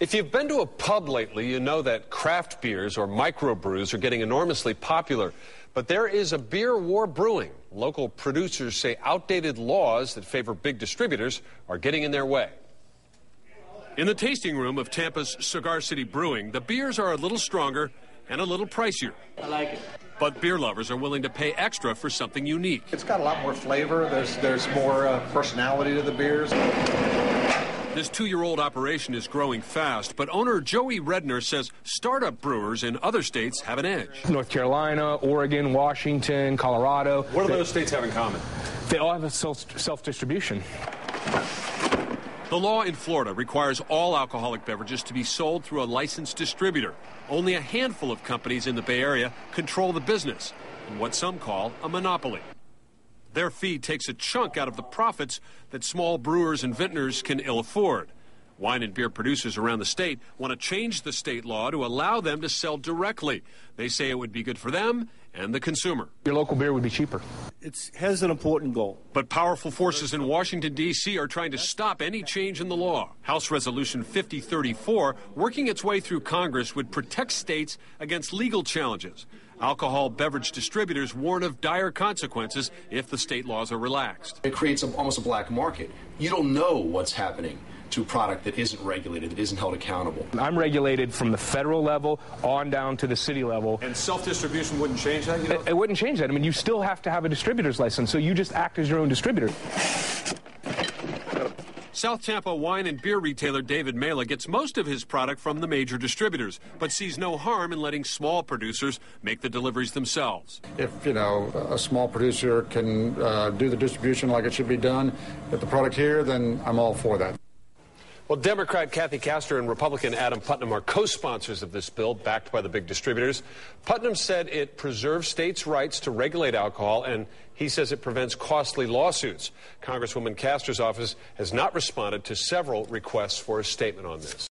If you've been to a pub lately, you know that craft beers or microbrews are getting enormously popular. But there is a beer war brewing. Local producers say outdated laws that favor big distributors are getting in their way. In the tasting room of Tampa's Cigar City Brewing, the beers are a little stronger and a little pricier. I like it. But beer lovers are willing to pay extra for something unique. It's got a lot more flavor. There's more personality to the beers. This 2-year-old operation is growing fast, but owner Joey Redner says startup brewers in other states have an edge. North Carolina, Oregon, Washington, Colorado. What do those states have in common? They all have a self-distribution. The law in Florida requires all alcoholic beverages to be sold through a licensed distributor. Only a handful of companies in the Bay Area control the business, in what some call a monopoly. Their fee takes a chunk out of the profits that small brewers and vintners can ill afford. Wine and beer producers around the state want to change the state law to allow them to sell directly. They say it would be good for them and the consumer. Your local beer would be cheaper. It has an important goal. But powerful forces in Washington, D.C. are trying to stop any change in the law. House Resolution 5034, working its way through Congress, would protect states against legal challenges. Alcohol beverage distributors warn of dire consequences if the state laws are relaxed. It creates almost a black market. You don't know what's happening to a product that isn't regulated, that isn't held accountable. I'm regulated from the federal level on down to the city level. And self-distribution wouldn't change that? It wouldn't change that. I mean, you still have to have a distributor's license, so you just act as your own distributor. South Tampa wine and beer retailer David Mela gets most of his product from the major distributors, but sees no harm in letting small producers make the deliveries themselves. If, a small producer can do the distribution like it should be done, get the product here, then I'm all for that. Well, Democrat Kathy Castor and Republican Adam Putnam are co-sponsors of this bill backed by the big distributors. Putnam said it preserves states' rights to regulate alcohol, and he says it prevents costly lawsuits. Congresswoman Castor's office has not responded to several requests for a statement on this.